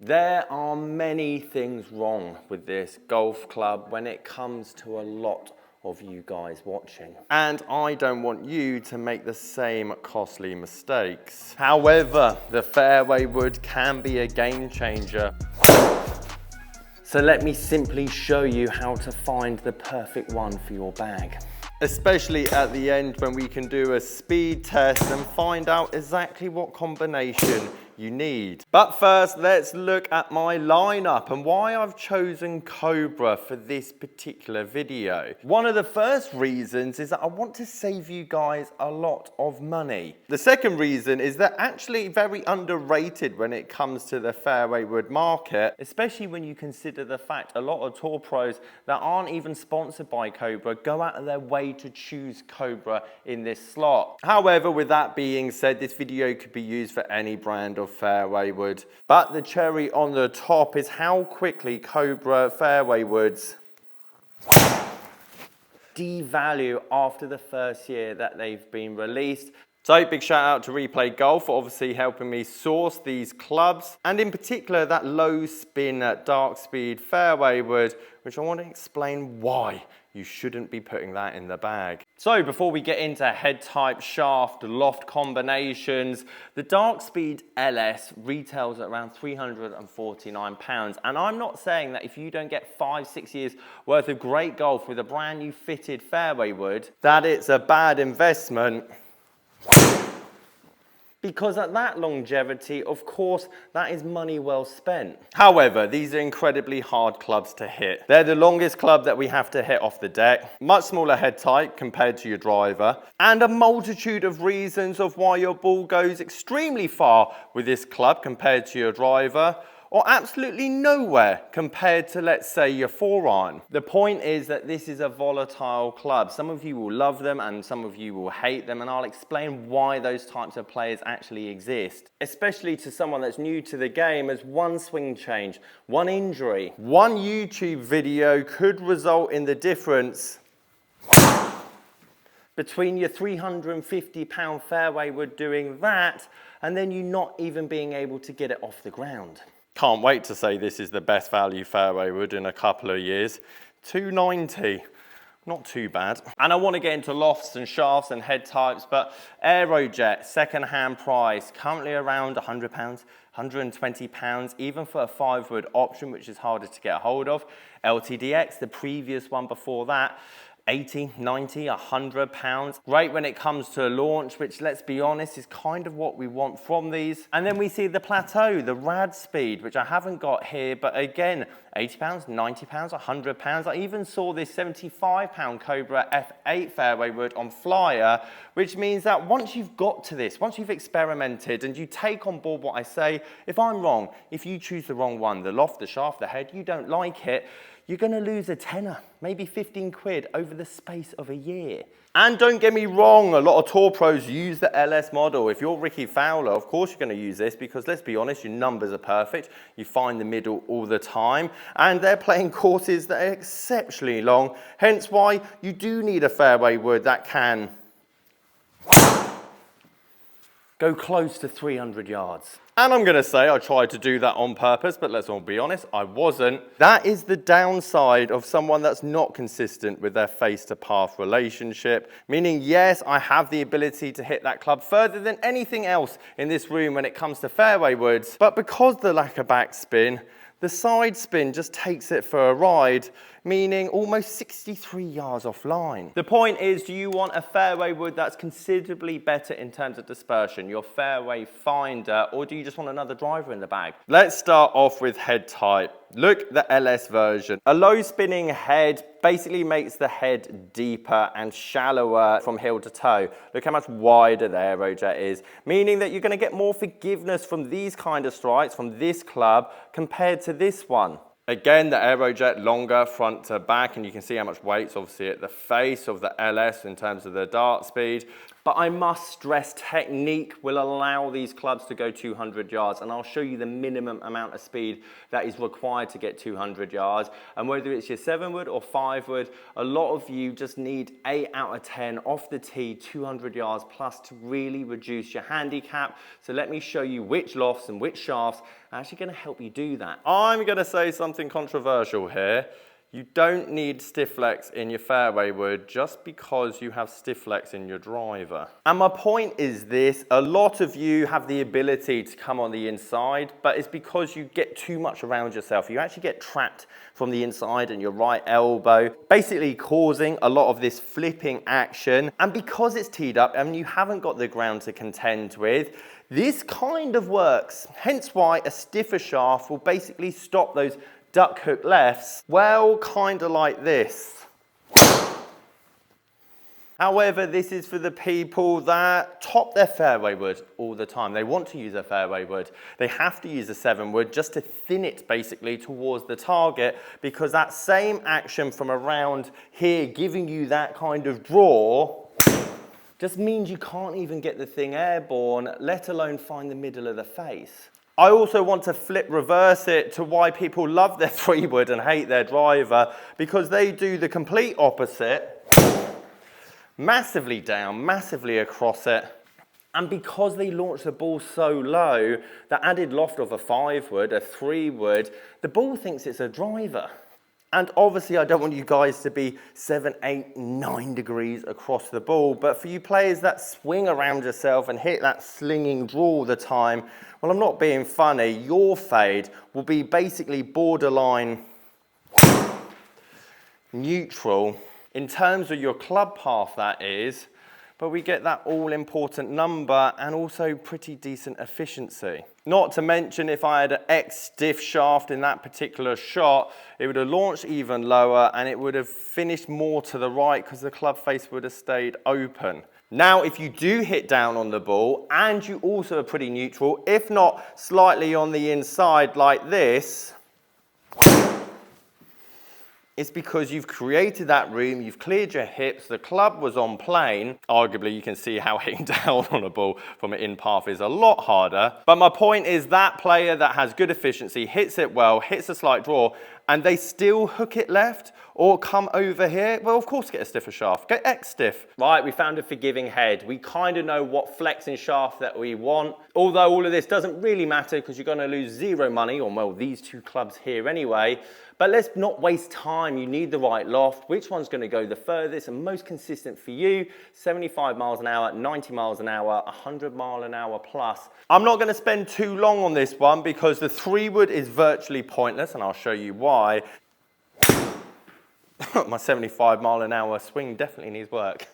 There are many things wrong with this golf club when it comes to a lot of you guys watching. And I don't want you to make the same costly mistakes. However, the fairway wood can be a game changer. So let me simply show you how to find the perfect one for your bag. Especially at the end when we can do a speed test and find out exactly what combination you need. But first, let's look at my lineup and why I've chosen Cobra for this particular video. One of the first reasons is that I want to save you guys a lot of money. The second reason is they're actually very underrated when it comes to the fairway wood market, especially when you consider the fact a lot of tour pros that aren't even sponsored by Cobra go out of their way to choose Cobra in this slot. However, with that being said, this video could be used for any brand of fairway wood. But the cherry on the top is how quickly Cobra fairway woods devalue after the first year that they've been released. So big shout out to Replay Golf for obviously helping me source these clubs, and in particular that low spin dark speed fairway wood, which I want to explain why you shouldn't be putting that in the bag. So before we get into head type, shaft, loft combinations, the dark speed LS retails at around £349. And I'm not saying that if you don't get 5-6 years worth of great golf with a brand new fitted fairway wood, that it's a bad investment. Because at that longevity, of course, that is money well spent. However, these are incredibly hard clubs to hit. They're the longest club that we have to hit off the deck, much smaller head type compared to your driver, and a multitude of reasons of why your ball goes extremely far with this club compared to your driver, or absolutely nowhere compared to, let's say, your 4-iron. The point is that this is a volatile club. Some of you will love them and some of you will hate them, and I'll explain why those types of players actually exist. Especially to someone that's new to the game, as one swing change, one injury, one YouTube video could result in the difference between your £350 fairway wood doing that and then you not even being able to get it off the ground. Can't wait to say this is the best value fairway wood in a couple of years. £290, not too bad. And I want to get into lofts and shafts and head types, but Aerojet, second-hand price, currently around £100, £120, even for a 5-wood option, which is harder to get a hold of. LTDX, the previous one before that, 80, 90, £100. Great when it comes to a launch, which, let's be honest, is kind of what we want from these. And then we see the Plateau, the Rad Speed, which I haven't got here, but again, £80, £90, £100. I even saw this £75 Cobra F8 fairway wood on Flyer, which means that once you've got to this, once you've experimented and you take on board what I say, if I'm wrong, if you choose the wrong one, the loft, the shaft, the head, you don't like it, you're going to lose a tenner, maybe 15 quid over the space of a year. And don't get me wrong, a lot of tour pros use the LS model. If you're Ricky Fowler, of course you're going to use this because, let's be honest, your numbers are perfect. You find the middle all the time. And they're playing courses that are exceptionally long, hence why you do need a fairway wood that can go close to 300 yards. And I'm gonna say I tried to do that on purpose, but let's all be honest, I wasn't. That is the downside of someone that's not consistent with their face-to-path relationship. Meaning, yes, I have the ability to hit that club further than anything else in this room when it comes to fairway woods, but because of the lack of backspin, the side spin just takes it for a ride, meaning almost 63 yards offline. The point is, do you want a fairway wood that's considerably better in terms of dispersion, your fairway finder, or do you just want another driver in the bag? Let's start off with head type. Look, the LS version. A low spinning head basically makes the head deeper and shallower from heel to toe. Look how much wider the Aerojet is, meaning that you're going to get more forgiveness from these kind of strikes from this club compared to this one. Again, the Aerojet longer front to back, and you can see how much weight's obviously at the face of the LS in terms of the dart speed. But I must stress, technique will allow these clubs to go 200 yards, and I'll show you the minimum amount of speed that is required to get 200 yards. And whether it's your 7-wood or 5-wood, a lot of you just need 8 out of 10 off the tee, 200 yards plus to really reduce your handicap. So let me show you which lofts and which shafts are actually going to help you do that. I'm going to say something controversial here. You don't need stiff flex in your fairway wood just because you have stiff flex in your driver. And my point is this, a lot of you have the ability to come on the inside, but it's because you get too much around yourself. You actually get trapped from the inside and your right elbow, basically causing a lot of this flipping action. And because it's teed up and you haven't got the ground to contend with, this kind of works. Hence why a stiffer shaft will basically stop those duck hook lefts, well, kind of like this. However, this is for the people that top their fairway wood all the time. They want to use a fairway wood. They have to use a 7-wood just to thin it basically towards the target, because that same action from around here giving you that kind of draw just means you can't even get the thing airborne, let alone find the middle of the face. I also want to reverse it to why people love their 3-wood and hate their driver, because they do the complete opposite, massively down, massively across it. And because they launch the ball so low, the added loft of a 5-wood, a 3-wood, the ball thinks it's a driver. And obviously I don't want you guys to be 7, 8, 9 degrees across the ball, but for you players that swing around yourself and hit that slinging draw all the time, well, I'm not being funny, your fade will be basically borderline neutral in terms of your club path, that is, but we get that all-important number and also pretty decent efficiency. Not to mention, if I had an X-stiff shaft in that particular shot, it would have launched even lower and it would have finished more to the right because the club face would have stayed open. Now, if you do hit down on the ball and you also are pretty neutral, if not slightly on the inside like this, it's because you've created that room, you've cleared your hips, the club was on plane. Arguably, you can see how hitting down on a ball from an in path is a lot harder. But my point is that player that has good efficiency, hits it well, hits a slight draw, and they still hook it left or come over here, well, of course, get a stiffer shaft. Get X stiff. Right, we found a forgiving head. We kind of know what flex and shaft that we want. Although all of this doesn't really matter because you're going to lose zero money on, well, these two clubs here anyway. But let's not waste time. You need the right loft. Which one's going to go the furthest and most consistent for you? 75 miles an hour, 90 miles an hour, 100 mile an hour plus. I'm not going to spend too long on this one because the 3-wood is virtually pointless, and I'll show you why. My 75 mile an hour swing definitely needs work.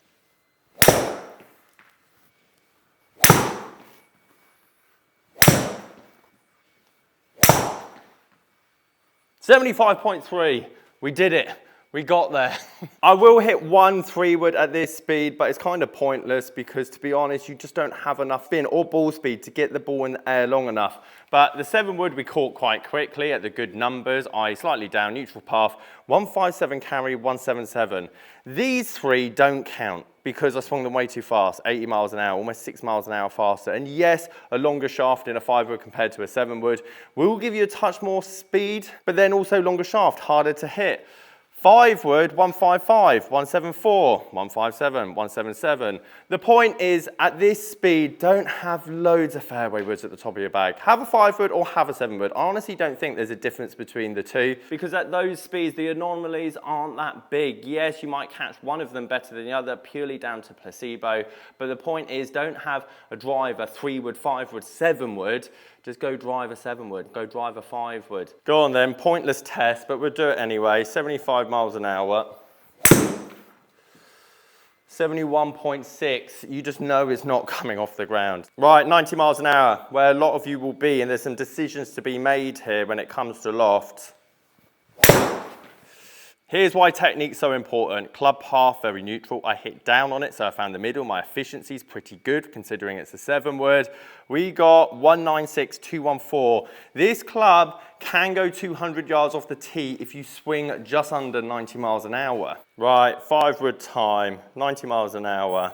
75.3, we did it. We got there. I will hit one 3-wood at this speed, but it's kind of pointless because, to be honest, you just don't have enough spin or ball speed to get the ball in the air long enough. But the 7-wood we caught quite quickly at the good numbers, i.e. slightly down, neutral path, 157 carry, 177. These three don't count because I swung them way too fast, 80 miles an hour, almost 6 miles an hour faster. And yes, a longer shaft in a 5-wood compared to a 7-wood will give you a touch more speed, but then also longer shaft, harder to hit. 5-wood, 155, 174, 157, 177. The point is, at this speed, don't have loads of fairway woods at the top of your bag. Have a 5-wood or have a 7-wood. I honestly don't think there's a difference between the two because at those speeds, the anomalies aren't that big. Yes, you might catch one of them better than the other, purely down to placebo. But the point is, don't have a driver, 3-wood, 5-wood, 7-wood. Just go drive a 7-wood, go drive a 5-wood. Go on then, pointless test, but we'll do it anyway. 75 miles an hour. 71.6, you just know it's not coming off the ground. Right, 90 miles an hour, where a lot of you will be, and there's some decisions to be made here when it comes to loft. Here's why technique's so important. Club path, very neutral. I hit down on it, so I found the middle. My efficiency's pretty good, considering it's a 7-wood. We got 196, 214. This club can go 200 yards off the tee if you swing just under 90 miles an hour. Right, 5-wood time, 90 miles an hour.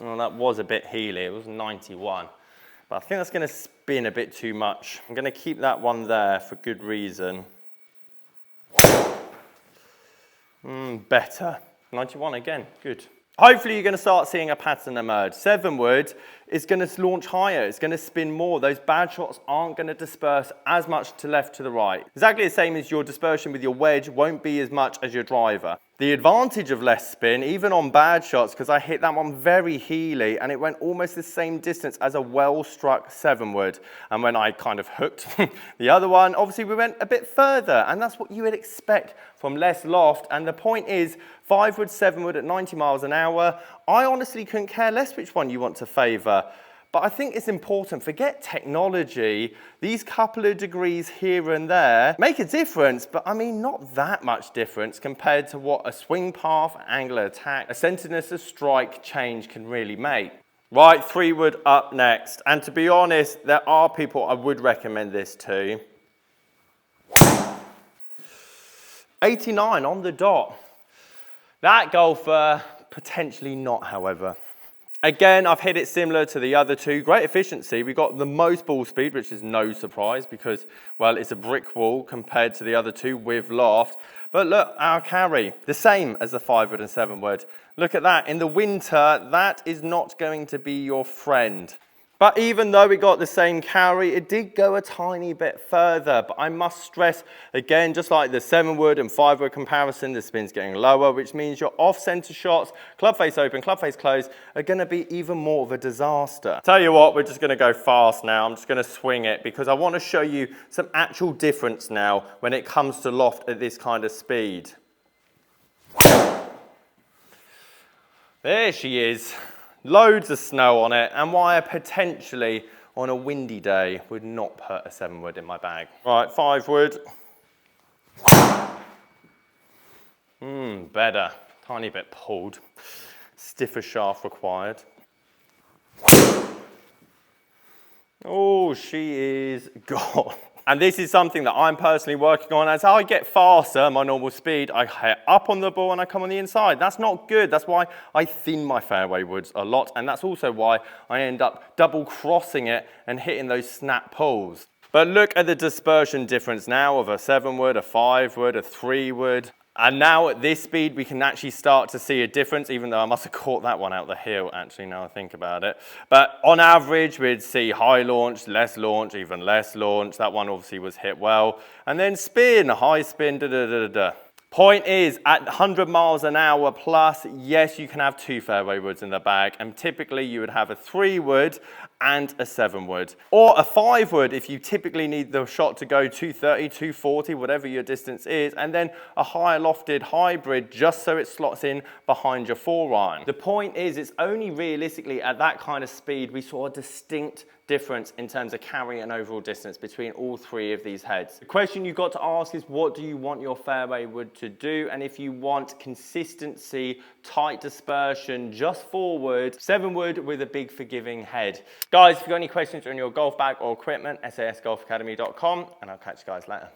Well, that was a bit heely, it was 91. But I think that's gonna spin a bit too much. I'm gonna keep that one there for good reason. Better. 91 again, good. Hopefully you're going to start seeing a pattern emerge. 7-wood is going to launch higher, it's going to spin more. Those bad shots aren't going to disperse as much to left to the right. Exactly the same as your dispersion with your wedge won't be as much as your driver. The advantage of less spin, even on bad shots, because I hit that one very heely and it went almost the same distance as a well-struck 7-wood. And when I kind of hooked the other one, obviously we went a bit further, and that's what you would expect from less loft. And the point is, 5-wood, 7-wood at 90 miles an hour, I honestly couldn't care less which one you want to favour. But I think it's important, forget technology, these couple of degrees here and there make a difference, but I mean not that much difference compared to what a swing path, angle of attack, a centeredness of strike change can really make. Right, 3-wood up next, and to be honest, there are people I would recommend this to. 89 on the dot. That golfer, potentially not, however. Again, I've hit it similar to the other two. Great efficiency. We got the most ball speed, which is no surprise because, well, it's a brick wall compared to the other two with loft. But look, our carry, the same as the 5-wood and 7-wood. Look at that. In the winter, that is not going to be your friend. But even though we got the same carry, it did go a tiny bit further. But I must stress, again, just like the 7-wood and 5-wood comparison, the spin's getting lower, which means your off-center shots, club face open, club face closed, are going to be even more of a disaster. Tell you what, we're just going to go fast now. I'm just going to swing it because I want to show you some actual difference now when it comes to loft at this kind of speed. There she is. Loads of snow on it, and why I potentially, on a windy day, would not put a 7-wood in my bag. Right, 5-wood. Better. Tiny bit pulled. Stiffer shaft required. Oh, she is gone. And this is something that I'm personally working on. As I get faster, my normal speed, I hit up on the ball and I come on the inside. That's not good. That's why I thin my fairway woods a lot. And that's also why I end up double crossing it and hitting those snap pulls. But look at the dispersion difference now of a 7-wood, a 5-wood, a 3-wood. And now at this speed, we can actually start to see a difference, even though I must have caught that one out the hill, actually, now I think about it. But on average, we'd see high launch, even less launch. That one obviously was hit well. And then spin, high spin, da-da-da-da-da. Point is, at 100 miles an hour plus, yes, you can have 2 fairway woods in the bag, and typically you would have a 3-wood and a 7-wood. Or a 5-wood if you typically need the shot to go 230, 240, whatever your distance is, and then a higher lofted hybrid just so it slots in behind your 4-iron. The point is, it's only realistically at that kind of speed we saw a distinct difference in terms of carry and overall distance between all 3 of these heads. The question you've got to ask is, what do you want your fairway wood to do? And if you want consistency, tight dispersion, just forward, 7-wood with a big forgiving head. Guys, if you've got any questions on your golf bag or equipment, sasgolfacademy.com, and I'll catch you guys later.